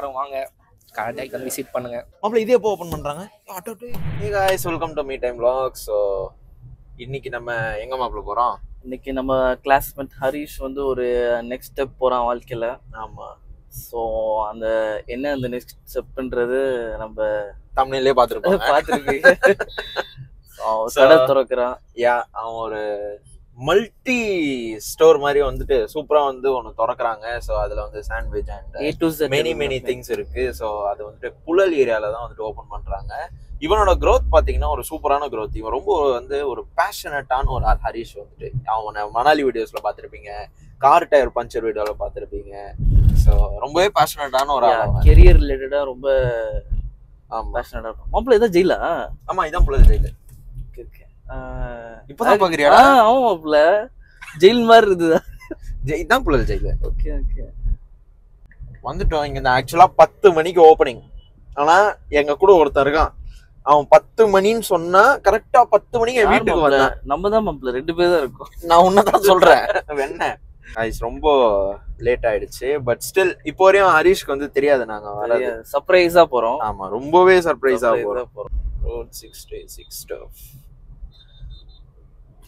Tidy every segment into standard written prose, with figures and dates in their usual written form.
வாங்க கரெக்டாக வந்து விசிட் பண்ணுங்க. மாப்பிள்ள இதே எப்போ ஓப்பன் பண்றாங்க? Hey guys, welcome to Me Time Vlogs. So இன்னைக்கு நம்ம எங்க மாப்பிள்ள போறோம்? இன்னைக்கு நம்ம கிளாஸ்மேட் ஹரிஷ் வந்து ஒரு நெக்ஸ்ட் ஸ்டெப் போறான் வாழ்க்கையில. ஆமா. ஸோ அந்த என்ன அந்த நெக்ஸ்ட் ஸ்டெப்ன்றது நம்ம தமிழ்லயே பார்த்துருப்பீங்க. கடை திறக்கிறான். அவன் ஒரு மல்டி ஸ்டோர் மாதிரி வந்துட்டு சூப்பரா வந்து ஒன்று திறக்கிறாங்க. ஸோ அதுல வந்து சாண்ட்விச் அண்ட் மெனி திங்ஸ் இருக்கு. ஸோ அது வந்துட்டு புழல் ஏரியால தான் வந்துட்டு ஓப்பன் பண்றாங்க. இவனோட க்ரோத் பாத்தீங்கன்னா ஒரு சூப்பரான க்ரோத். இவன் ரொம்ப வந்து ஒரு பேஷனட்டான ஒரு ஹரிஷ் வந்துட்டு. அவனை மணாலி வீடியோஸ்ல பாத்திருப்பீங்க, கார் டயர் பஞ்சர் வீடியோல பாத்திருப்பீங்க. ஸோ ரொம்பவே பேஷனட்டான ஒரு கெரியர் ரிலேட்டடா ரொம்ப பேஷனட்டா இருக்கும். மாப்பிள்ள இதான் ஜெயிலா? ஆமா, இதான் புழல் ஜெயிலு. இப்பதான் பாக்குறியா? ஆமா மாப்பிள்ள, ஜெயில் மாதிரி இருக்குதா? இதான் புழல் ஜெயிலு. ஓகே ஓகே, வந்துட்டோம். இங்க ஆக்சுவலா 10 மணிக்கு ஓப்பனிங். ஆனா எங்க கூட ஒருத்தர் இருக்கான், அவன் 10 மணின்னு சொன்னா கரெக்டா 10 மணிக்கு என் வீட்டுக்கு வந்தான். நம்ம தான் மாப்பிள்ள 2 பேர் தான் இருக்கோம். நான் உன்னதான் சொல்றேன். என்ன ரொம்ப லேட் ஆயிடுச்சு. பட் ஸ்டில் இப்போ வரையும் ஹரிஷ்க்கு வந்து தெரியாது நாங்க வர சர்ப்ரைஸா போறோம். ஆமா, ரொம்பவே சர்ப்ரைஸா போறோம். Road 66 stuff.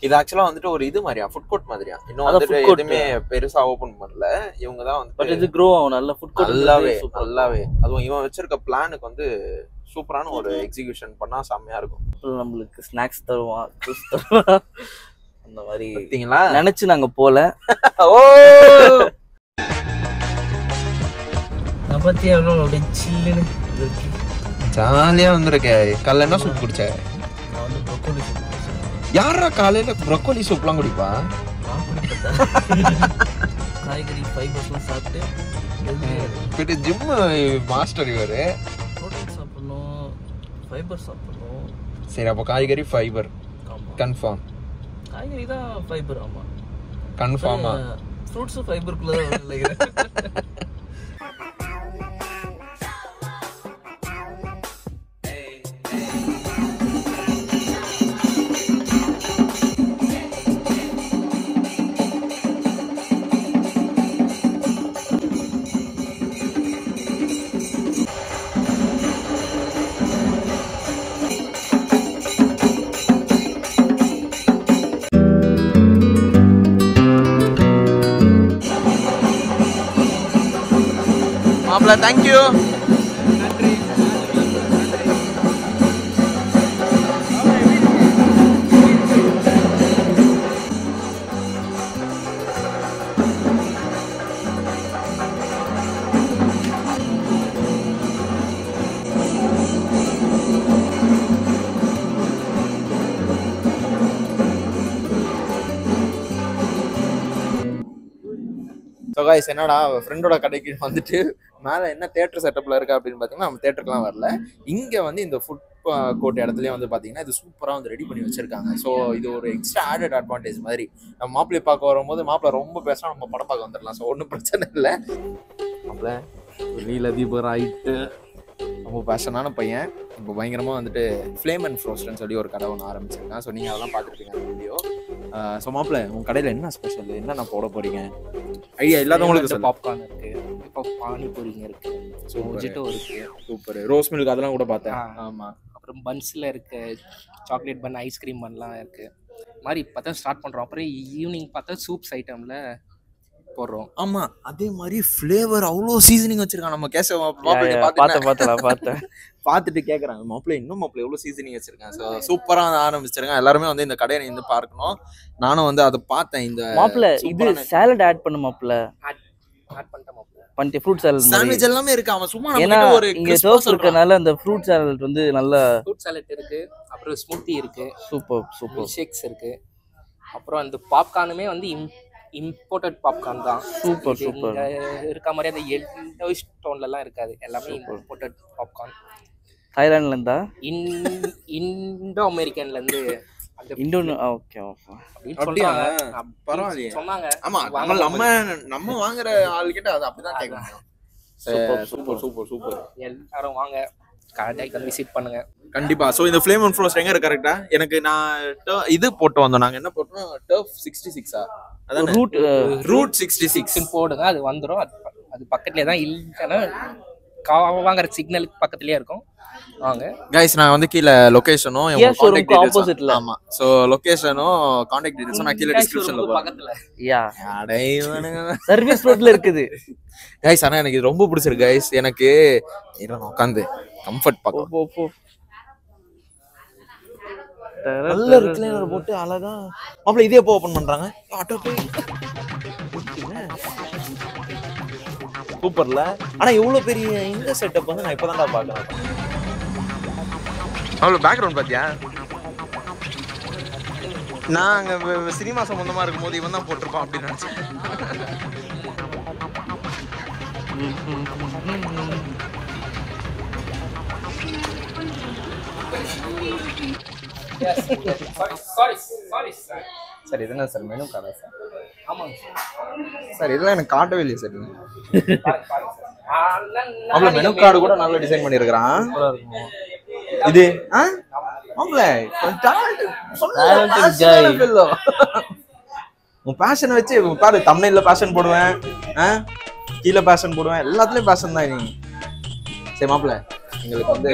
இது ஆக்சுவலா வந்துட்டு ஒரு இது மாதிரியா, ஃபுட் கோர்ட் மாதிரியா. இன்னும் வந்துட்டு எதுவுமே பெருசா ஓபன் பண்ணல. இவங்க தான் வந்து பட் இது க்ரோ ஆகும் நல்ல ஃபுட் கோர்ட். நல்லாவே அதுவும் இவன் வச்சிருக்க பிளானுக்கு வந்து சூப்பரான ஒரு எக்ஸிகியூஷன் பண்ணா செம்மையா இருக்கும். நம்மளுக்கு ஸ்நாக்ஸ் தருவான், ஜூஸ் தருவான், அந்த மாதிரி பாத்தீங்களா நினைச்சு நாங்க போல. ஓ நான் பத்தி எவ்வளவு அப்படியே சில்லுன்னு ஜாலியா வந்திருக்க. காலைல என்ன சூப் குடிச்ச? நான் வந்து ப்ரோக்கோலி சூப். யாரா காலையில ப்ரோக்கோலி சூப்லாம் குடிப்பா? காய்கறி ஃபைபர்ஸ்லாம் சாப்பிட்டு ஜிம் மாஸ்டர் இவரு. ப்ரோட்டீன் சாப்பிடணும், ஃபைபர் சாப்பிடணும். சரி, அப்போ காய்கறி ஃபைபர் கன்ஃபார்ம். காய்கறி தான் ஃபைபர். ஆமா கன்ஃபார்மா? ஃப்ரூட்ஸும் ஃபைபருக்குள்ள நினைக்கிறேன். மாப்ள தேங்க்யூ. ஸோ கைஸ், என்னடா ஃப்ரெண்டோட கடைக்கு வந்துட்டு மேலே என்ன தேட்டர் செட்டப்பில் இருக்கா அப்படின்னு பார்த்தீங்கன்னா, நம்ம தேட்டருக்குலாம் வரல. இங்கே வந்து இந்த ஃபுட் கோர்ட் இடத்துலேயே வந்து பார்த்தீங்கன்னா இது சூப்பராக வந்து ரெடி பண்ணி வச்சிருக்காங்க. ஸோ இது ஒரு எக்ஸ்ட்ரா ஆடட் அட்வான்டேஜ் மாதிரி. நம்ம மாப்பிள்ளை பார்க்க வரும்போது மாப்பிள்ளை ரொம்ப பேசினா நம்ம படம் பார்க்க வந்துடலாம். ஸோ ஒன்றும் பிரச்சனை இல்லை. மாப்பிள்ளை நீல தீபம் ஆகிட்டு ரொம்ப பேஷனான பையன். இப்போ பயங்கரமாக வந்துட்டு ஃப்ளேம் அண்ட் ஃப்ரோஸ்ட்னு சொல்லி ஒரு கடை ஒன்று ஆரம்பிச்சிருக்கேன். ஸோ நீங்கள் அதெல்லாம் பார்த்துருப்பீங்க அந்த வீடியோ. ஸோ மாப்பிள்ளை, உங்கள் கடையில் என்ன ஸ்பெஷல், என்னென்ன போட போகிறீங்க? ஐடியா இல்லாதவங்களுக்கு பாப்கார்ன் இருக்கு, இப்போ பானிபூரிங்க இருக்கு, ஸோ மொஜிட்டோ இருக்கு, சூப்பர் ரோஸ் மில்க் அதெல்லாம் கூட பார்த்தேன். ஆமாம். அப்புறம் பன்ஸில் இருக்கு, சாக்லேட் பன், ஐஸ்கிரீம் பன்லாம் இருக்கு. மாதிரி பார்த்தா ஸ்டார்ட் பண்ணுறோம். அப்புறம் ஈவினிங் பார்த்தா சூப்ஸ் ஐட்டமில் போடுறோம். ஆமா, அதே மாதிரி ஃப்ளேவர் அவ்வளோ சீசனிங் வச்சிருக்காங்க. நம்ம கேசவ பார்த்துட்டு கேட்குறாங்க, மாப்பிள்ளை இன்னும் மாப்பிள்ளை எவ்வளோ சீசனிங் வச்சிருக்காங்க. ஸோ சூப்பராக ஆரம்பிச்சிருக்காங்க. எல்லாருமே வந்து இந்த கடையை இருந்து பார்க்கணும். நானும் வந்து அதை பார்த்தேன். இந்த மாப்பிள்ளை இது சாலட் ஆட் பண்ண மாப்பிள்ளை ஆட் பண்ணிட்டேன் மாப்பிள்ளை. பண்ணிட்டு ஃப்ரூட் சாலட் சாண்ட்விச் எல்லாமே இருக்கு. அவன் சும்மா ஏன்னா இங்க சோஸ் இருக்கனால அந்த ஃப்ரூட் சாலட் வந்து நல்ல ஃப்ரூட் சாலட் இருக்கு. அப்புறம் ஸ்மூத்தி இருக்கு, சூப்பர் ஷேக்ஸ் இருக்கு. அப்புறம் அந்த பாப்கார்னுமே வந்து இம்போர்ட்டட் பாப்கார்ன் தான். சூப்பர் இருக்க மாதிரி அந்த எல்லோ ஸ்டோன்லலாம் இருக்காது. எல்லாமே இம்போர்ட்டட் பாப்கார்ன். தாய்லாந்துல இருந்தா, இந்தோ அமெரிக்கன்ல இருந்து ஓகே பரவாயில்லையே சொன்னாங்க. ஆமா, நம்ம வாங்குற ஆளுகிட்ட அது அப்படிதான் கேட்கணும். சூப்பர். எல்லாரும் வாங்க, கரெக்டாக வந்து விசிட் பண்ணுங்க கண்டிப்பா. ஸோ இந்த ஃப்ளேம் அண்ட் ஃப்ரோஸ்ட் எங்க இருக்கு கரெக்டா? எனக்கு நான் இது போட்டு வந்தோம். நாங்க என்ன போட்டோம்? டர்ஃப் 66 அதான் ரூட் 66 போடுங்க, அது வந்துடும். அது பக்கத்துலேயே தான். இல்லைன்னா வாங்குற சிக்னலுக்கு பக்கத்துலயே இருக்கும். வாங்க கைஸ், நான் வந்து கீழே லொகேஷனும் Kia showroom opposite-ல. ஆமா, சோ லொகேஷனும் கான்டாக்ட் டீடைல்ஸும் நான் கீழே டிஸ்கிரிப்ஷன்ல போடுறேன். பக்கத்துல. யா அடே சர்வீஸ் ரோட்ல இருக்குது. கைஸ், ஆனா எனக்கு இது ரொம்ப பிடிச்சிருக்கு கைஸ். எனக்கு நான் உட்காந்து கம்ஃபர்ட் பார்க்கலாம். போ நல்ல ரிக்ளைனர் போட்டு அழகா மாப்ள இதே எப்போ ஓபன் பண்றாங்க? ஆட்டோ போய் சூப்பர்ல. ஆனா இவ்வளவு பெரிய இந்த செட்டப் வந்து நான் இப்பதான்டா பாக்குறேன். அவ்வளவு பேக்ரவுண்ட் பாத்தியா? நான் அங்க சினிமா சம்பந்தமா இருக்கும்போது இவன் தான் போட்டிருப்பான் அப்படின்னு நினைச்சேன். Sorry sir. சார் இது என்ன சார் மெனு கார்டா சார்? ஆமாங்க சார் இதெல்லாம் எனக்கு காட்டவே இல்லையே சார். சார். அவ்வளவு மெனு கார்டு கூட நல்லா டிசைன் பண்ணிருக்கான். இது உன் பேஷன் வச்சு பாரு, தம்ப்நெயில்ல பேஷன் போடுவேன், கீழே பேஷன் போடுவேன், எல்லாத்துலயும் பேஷன் தான் நீ. சரி மாப்ள, எங்களுக்கு வந்து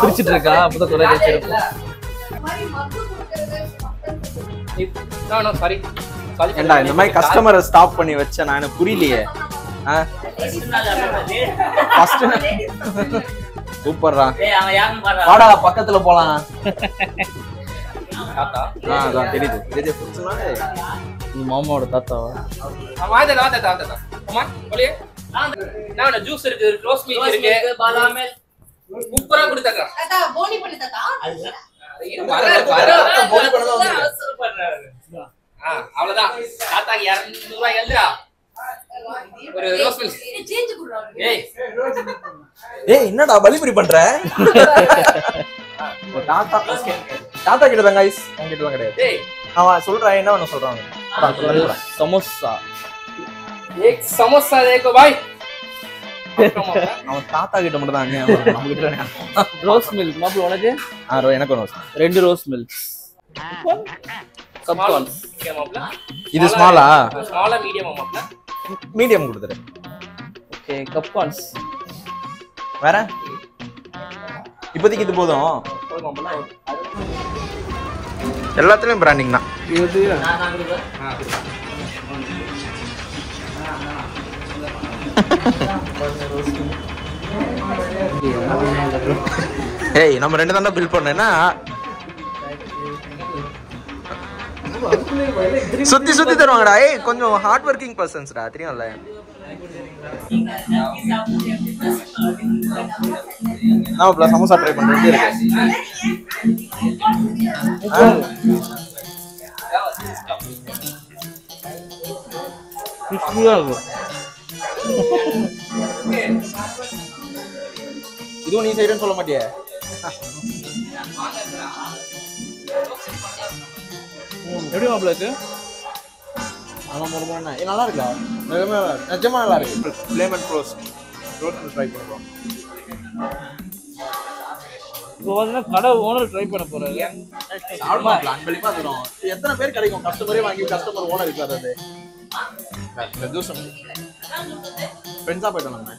பிரிச்சுட்டு இருக்கா அப்பதான் குறை வச்சிருப்போம். ஏண்டா இந்த மாதிரி கஸ்டமரை ஸ்டாப் பண்ணி வச்ச நான் எனக்கு புரியலையே. சூப்பர்ரா, வாடா பக்கத்துல போலாம். அதான் தெரியுது. மாமாவோட தாத்தாவா? ஜூஸ் இருக்கு, ரோஸ் மில்க் இருக்கு, பாதாம் மில்க் சூப்பரா குடுத்தாக்கா. தாத்தா போனி பண்ணு தாத்தா. போனி பண்ணதா வந்து. அவ்வளவுதான். தாத்தாக்கு 200 ரூபாய் எழுதுடா. ஒரு ரோஸ் மில்க் சேஞ்ச் குடுறா. ஏய் என்னடா பலிபுரி பண்ற? தாத்தா கிட்ட தான் गाइस, அவங்க கிட்ட தான் கிடையாது. ஏய் அவன் சொல்றான், என்ன வேணும் சொல்றாங்க. சமோசா, एक समोसा देखो भाई. அவன் தாத்தா கிட்ட மட்டும் தான். நம்ம கிட்ட ரோஸ் மில்க் மாப்ள உனக்கு? எனக்கு ஒன்று 2 ரோஸ் மில்க். கப்கார்ன் மாப்ள இது ஸ்மாலா? ஸ்மாலா மீடியம் மாப்ள. மீடியம் கொடுத்துரு. ஓகே கப்கார்ன்ஸ். வேற இப்போதைக்கு இது போதும். எல்லாத்துலயும் பிராண்டிங் தான். ஏய் நம்ம 2 தாண்டா பில் பண்ணேன்னா சுத்தி சுத்தி தருவாங்கடா. ஏய் கொஞ்சம் ஹார்ட் ஒர்க்கிங் பர்சன்ஸ்டா, தெரியும்ல. நான் இப்ப சமோசா ட்ரை பண்ணிட்டு இருக்கேன். இதுவும் நீ செய்யறேன்னு சொல்ல மாட்டியே? எப்படி மாப்ள இருக்கு? நல்லா இருக்கா? நிஜமா நல்லா இருக்கு. லெமன் ரோஸ்ட் ட்ரை பண்ணுவோம். இப்போ வந்து கடை ஓனர் ட்ரை பண்ண போறாரு. அன்பளிப்பா தரும். எத்தனை பேர் கிடைக்கும்? கஸ்டமரே வாங்கி கஸ்டமர் ஓனர் இருக்காது. அது ஜூஸ் ஃப்ரெண்ட்ஸா போயிட்டோம் நம்ம.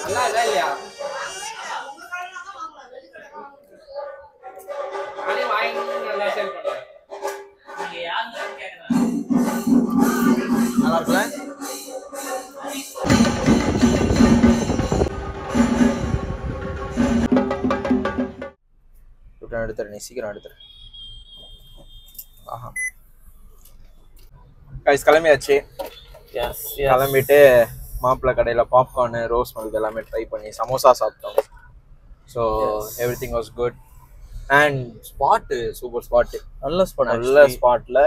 நல்லா இருக்கா இல்லையா? நானே வாங்கி நல்லா சேல் பண்ணுவேன். நீங்க யாருன்னு கேக்குறேன். நல்லா இருக்குல்ல? எடுத்துரு, நீ சீக்கிரம் எடுத்துரு. ஆஹா கைஸ் கிளம்பியாச்சு. கிளம்பிட்டு மாப்பிள்ளை கடையில் பாப்கார்னு, ரோஸ் மில்க் எல்லாமே ட்ரை பண்ணி சமோசா சாப்பிட்டோம். So every thing was good. And spot super spot, நல்ல ஸ்பாட். நல்ல ஸ்பாட்டில்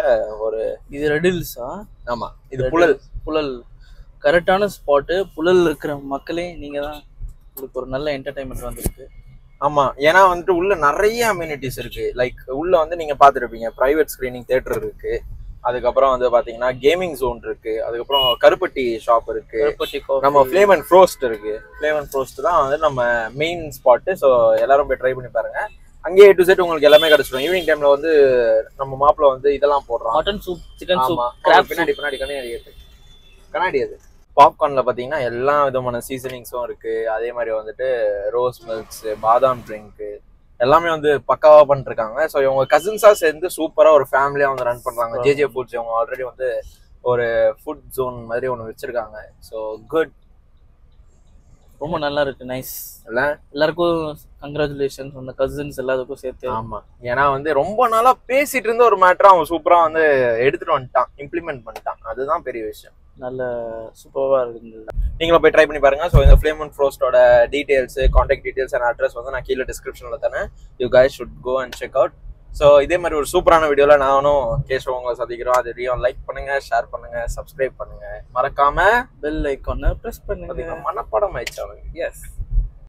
ஒரு இது ரெடில்ஸா? ஆமாம், இது புழல். புழல் கரெக்டான ஸ்பாட்டு. புழல் இருக்கிற மக்களே நீங்கள் தான். உங்களுக்கு ஒரு நல்ல என்டர்டைன்மெண்ட் வந்திருக்கு. ஆமா, ஏன்னா வந்துட்டு உள்ள நிறைய அம்யூனிட்டிஸ் இருக்கு. லைக் உள்ள வந்து நீங்க பாத்துருப்பீங்க, பிரைவேட் ஸ்கிரீனிங் தியேட்டர் இருக்கு, அதுக்கப்புறம் வந்து பாத்தீங்கன்னா கேமிங் ஜோன் இருக்கு, அதுக்கப்புறம் கருப்பட்டி ஷாப் இருக்கு, நம்ம ஃபிளேம் அண்ட் ஃப்ரோஸ்ட் இருக்கு. ஃபிளேம் அண்ட் ஃப்ரோஸ்ட் தான் வந்து நம்ம மெயின் ஸ்பாட்டு. ஸோ எல்லாரும் போய் ட்ரை பண்ணி பாருங்க. அங்கேயே A to Z உங்களுக்கு எல்லாமே கிடைச்சிடும். ஈவினிங் டைம்ல வந்து நம்ம மாப்பிள்ள வந்து இதெல்லாம் போடுறோம், மட்டன் சூப், சிக்கன் சூப், பின்னாடி கண்ணாடி அது பாப்கார்ன்ல பாத்தீங்கன்னா எல்லா விதமான சீசனிங்ஸும் இருக்கு. அதே மாதிரி வந்துட்டு ரோஸ் மில்க்ஸ், பாதாம் ட்ரிங்க் எல்லாமே வந்து பக்காவா பண்ணிருக்காங்க. ஸோ இவங்க கசின்ஸா சேர்ந்து சூப்பரா ஒரு ஃபேமிலியா வந்து ரன் பண்றாங்க. JJ ஃபுட்ஸ் இவங்க ஆல்ரெடி வந்து ஒரு ஃபுட் ஜோன் மாதிரி ஒன்று வச்சிருக்காங்க. ஸோ குட், ரொம்ப நல்லா இருக்கு, நைஸ். எல்லாருக்கும் கங்க்ராச்சுலேஷன்ஸ், அந்த கசின்ஸ் எல்லாத்துக்கும் சேர்த்து. ஆமா, ஏன்னா வந்து ரொம்ப நாளா பேசிட்டு இருந்த ஒரு மேட்டரை அவன் சூப்பரா வந்து எடுத்துட்டு வந்துட்டான், இம்ப்ளிமெண்ட் பண்ணிட்டான். அதுதான் பெரிய விஷயம். நல்ல சூப்பராக இருக்குது. நீங்களும் போய் ட்ரை பண்ணி பாருங்க. ஸோ இந்த ஃபிளேம் அண்ட் ஃப்ரோஸ்டோட details, contact details and address வந்து நான் கீழே டிஸ்கிரிப்ஷனில் தானே. You guys should go and check out. So இதே மாதிரி ஒரு சூப்பரான வீடியோவில் நானும் கேஷவ் உங்களை சந்திக்கிறோம். அது வரையும் லைக் பண்ணுங்க, ஷேர் பண்ணுங்க, சப்ஸ்கிரைப் பண்ணுங்க, மறக்காம பெல் ஐக்கானை ப்ரெஸ் பண்ணுங்க. மனப்பாடம் ஆயிடுச்சு அவனுக்கு. எஸ்.